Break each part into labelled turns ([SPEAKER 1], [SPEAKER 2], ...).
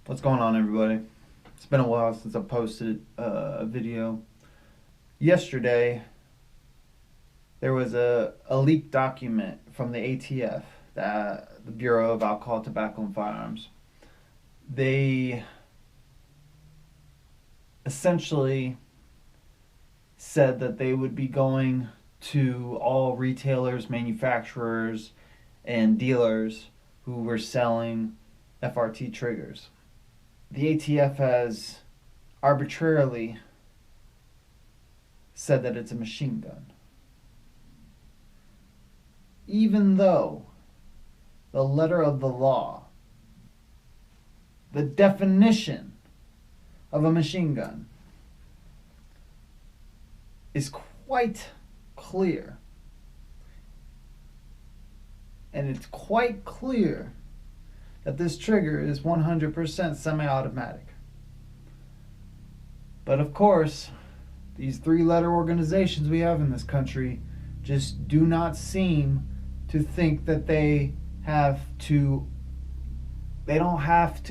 [SPEAKER 1] What's going on, everybody? It's been a while since I posted a video. Yesterday, there was a leaked document from the ATF, the Bureau of Alcohol, Tobacco, and Firearms. They essentially said that they would be going to all retailers, manufacturers, and dealers who were selling FRT triggers. The ATF has arbitrarily said that it's a machine gun. Even though the letter of the law, the definition of a machine gun, is quite clear. And it's quite clear that this trigger is 100% semi-automatic. But of course, these three-letter organizations we have in this country just do not seem to think that they don't have to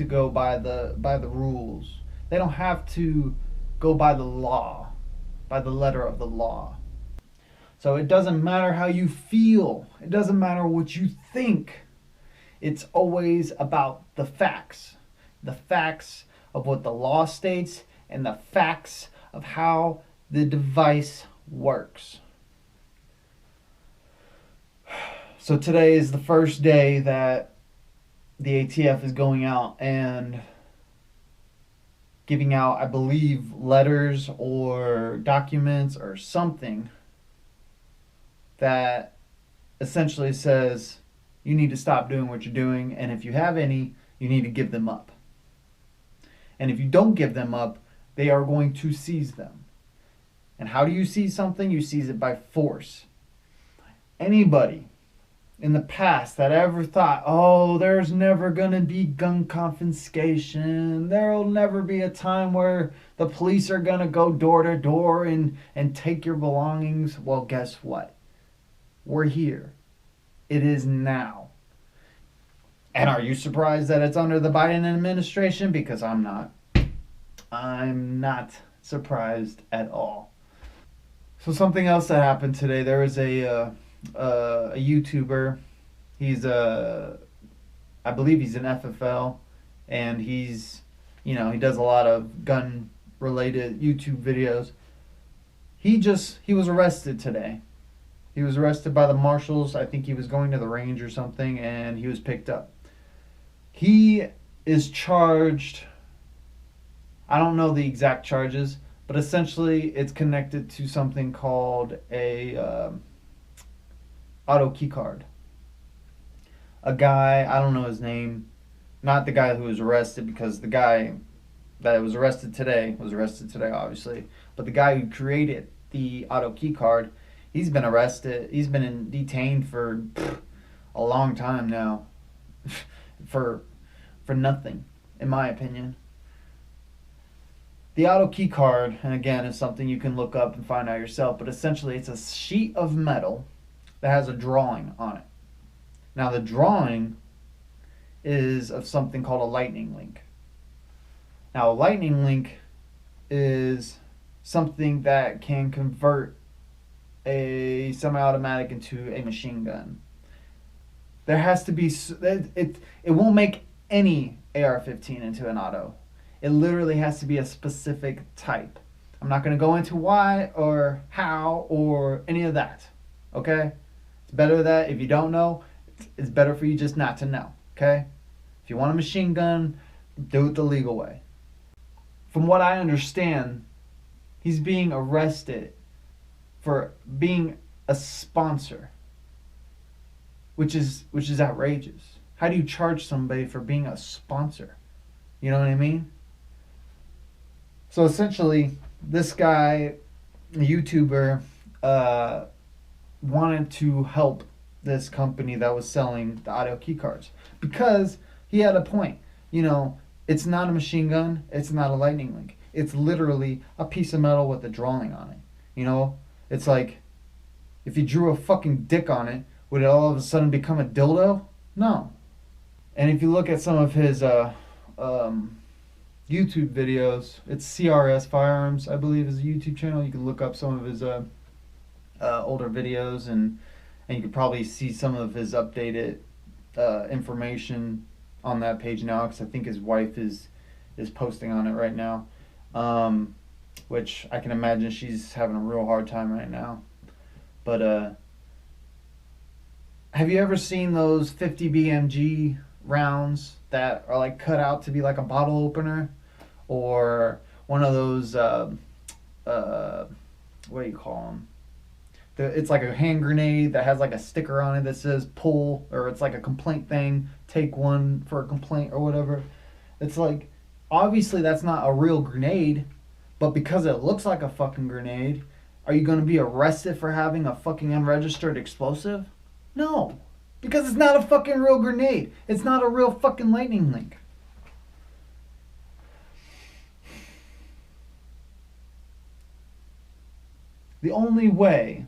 [SPEAKER 1] go by the rules. They don't have to go by the law, by the letter of the law. So it doesn't matter how you feel. It doesn't matter what you think. It's always about the facts of what the law states and the facts of how the device works. So today is the first day that the ATF is going out and giving out, I believe, letters or documents or something that essentially says you need to stop doing what you're doing, and if you have any, you need to give them up. And if you don't give them up, they are going to seize them. And how do you seize something? You seize it by force. Anybody in the past that ever thought, oh, there's never going to be gun confiscation, there'll never be a time where the police are going to go door to door and take your belongings, well, guess what? We're here. It is now. And are you surprised that it's under the Biden administration? Because I'm not. I'm not surprised at all. So something else that happened today, there was a YouTuber. I believe he's an FFL, and he does a lot of gun related YouTube videos. He was arrested today. He was arrested by the marshals. I think he was going to the range or something, and he was picked up. He is charged, I don't know the exact charges, but essentially it's connected to something called a auto key card. A guy, I don't know his name, not the guy who was arrested, because the guy that was arrested today obviously, but the guy who created the auto key card, he's been arrested. He's been detained for a long time now, for nothing, in my opinion. The auto key card, and again, is something you can look up and find out yourself, but essentially it's a sheet of metal that has a drawing on it. Now the drawing is of something called a lightning link. Now a lightning link is something that can convert a semi-automatic into a machine gun. There has to be, it won't make any AR-15 into an auto. It literally has to be a specific type. I'm not going to go into why or how or any of that. Okay? It's better that if you don't know, it's better for you just not to know. Okay? If you want a machine gun, do it the legal way. From what I understand, he's being arrested for being a sponsor, which is outrageous. How do you charge somebody for being a sponsor? You know what I mean? So essentially, this guy, a YouTuber, wanted to help this company that was selling the audio key cards, because he had a point. It's not a machine gun. It's not a lightning link. It's literally a piece of metal with a drawing on it. It's like, if you drew a fucking dick on it, would it all of a sudden become a dildo? No. And if you look at some of his YouTube videos. It's CRS Firearms, I believe, is a YouTube channel. You can look up some of his older videos, and you could probably see some of his updated information on that page now, because I think his wife is posting on it right now, which I can imagine she's having a real hard time right now. But have you ever seen those 50 BMG rounds that are like cut out to be like a bottle opener, or one of those what do you call them? It's like a hand grenade that has like a sticker on it that says pull, or it's like a complaint thing, take one for a complaint or whatever. It's like, obviously that's not a real grenade, but because it looks like a fucking grenade, are you going to be arrested for having a fucking unregistered explosive? No, because it's not a fucking real grenade. It's not a real fucking lightning link. The only way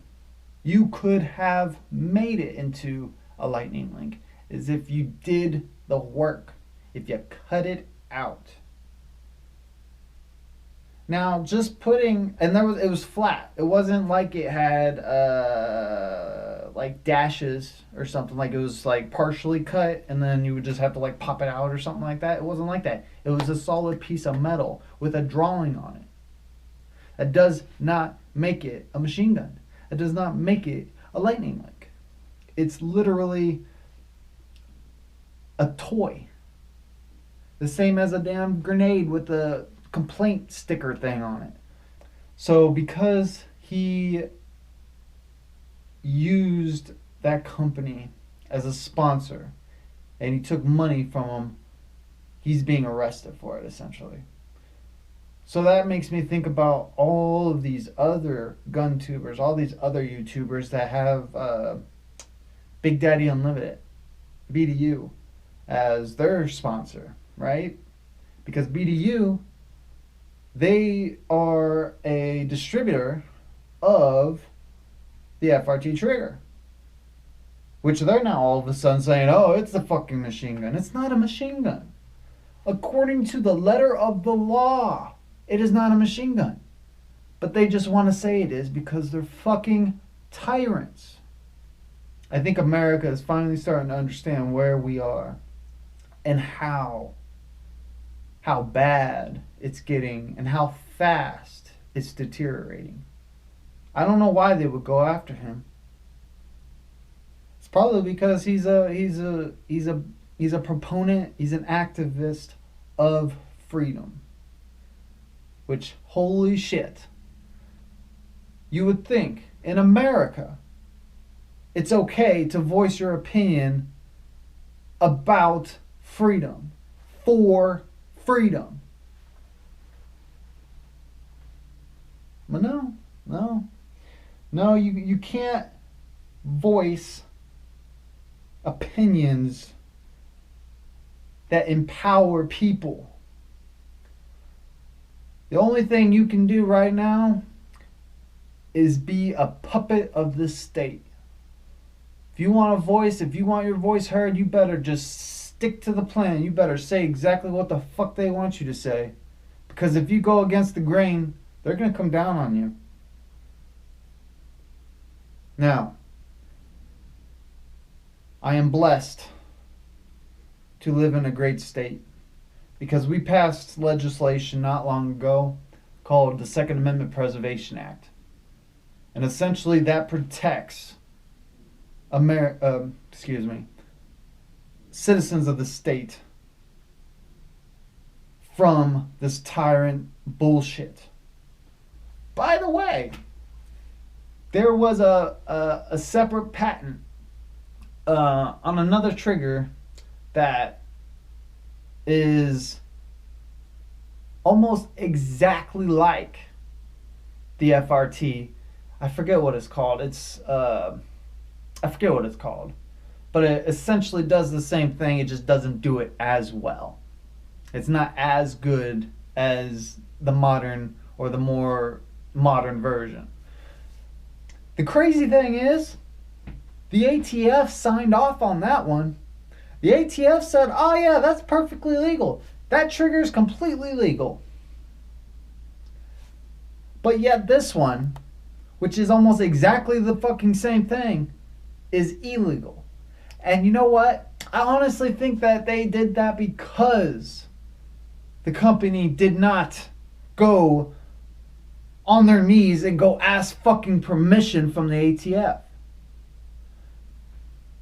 [SPEAKER 1] you could have made it into a lightning link is if you did the work, if you cut it out. Now, just putting, and it was flat. It wasn't like it had like dashes or something. Like it was like partially cut, and then you would just have to like pop it out or something like that. It wasn't like that. It was a solid piece of metal with a drawing on it. That does not make it a machine gun. It does not make it a lightning link. It's literally a toy. The same as a damn grenade with the complaint sticker thing on it. So because he used that company as a sponsor and he took money from them, he's being arrested for it, essentially. So that makes me think about all of these other gun tubers, all these other YouTubers that have Big Daddy Unlimited, BDU, as their sponsor, right? Because BDU, they are a distributor of the FRT trigger, which they're now all of a sudden saying, oh, it's a fucking machine gun. It's not a machine gun. According to the letter of the law, it is not a machine gun. But they just want to say it is because they're fucking tyrants. I think America is finally starting to understand where we are and how bad it's getting and how fast it's deteriorating. I don't know why they would go after him. It's probably because he's a proponent, he's an activist of freedom. Which, holy shit, you would think in America it's okay to voice your opinion about freedom, for freedom. But no, you can't voice opinions that empower people. The only thing you can do right now is be a puppet of the state. If you want a voice, if you want your voice heard, you better just stick to the plan. You better say exactly what the fuck they want you to say. Because if you go against the grain, they're going to come down on you. Now, I am blessed to live in a great state, because we passed legislation not long ago called the Second Amendment Preservation Act. And essentially that protects citizens of the state from this tyrant bullshit. By the way, there was a separate patent on another trigger that is almost exactly like the FRT. I forget what it's called. But it essentially does the same thing. It just doesn't do it as well. It's not as good as the modern or the more modern version. The crazy thing is, the ATF signed off on that one. The ATF said, oh yeah, that's perfectly legal. That trigger is completely legal. But yet this one, which is almost exactly the fucking same thing, is illegal. And you know what? I honestly think that they did that because the company did not go on their knees and go ask fucking permission from the ATF.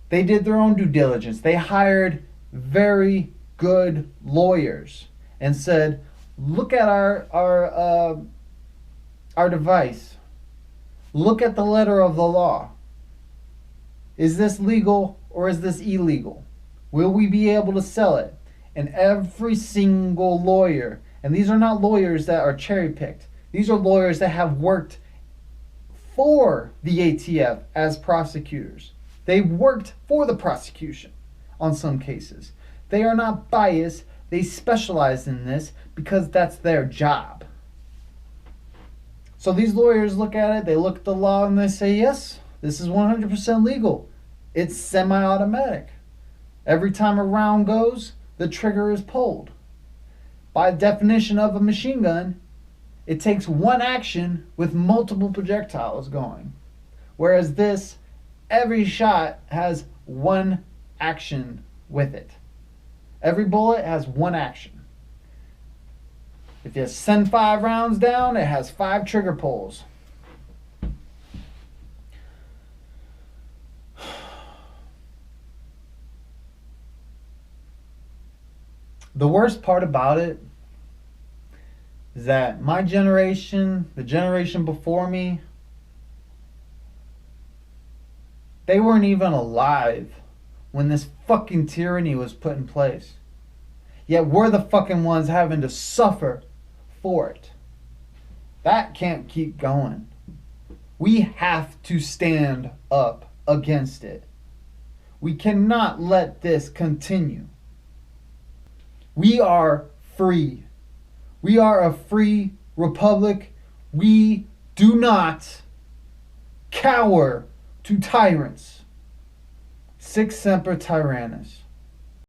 [SPEAKER 1] They did their own due diligence. They hired very good lawyers and said, look at our device. Look at the letter of the law. Is this legal or is this illegal? Will we be able to sell it? And every single lawyer, and these are not lawyers that are cherry picked, these are lawyers that have worked for the ATF as prosecutors. They worked for the prosecution on some cases. They are not biased. They specialize in this because that's their job. So these lawyers look at it, they look at the law and they say, yes, this is 100% legal. It's semi-automatic. Every time a round goes, the trigger is pulled. By definition of a machine gun, it takes one action with multiple projectiles going. Whereas this, every shot has one action with it. Every bullet has one action. If you send 5 rounds down, it has 5 trigger pulls. The worst part about it is that my generation, the generation before me, they weren't even alive when this fucking tyranny was put in place. Yet we're the fucking ones having to suffer for it. That can't keep going. We have to stand up against it. We cannot let this continue. We are free. We are a free republic. We do not cower to tyrants. Sic Semper Tyrannis.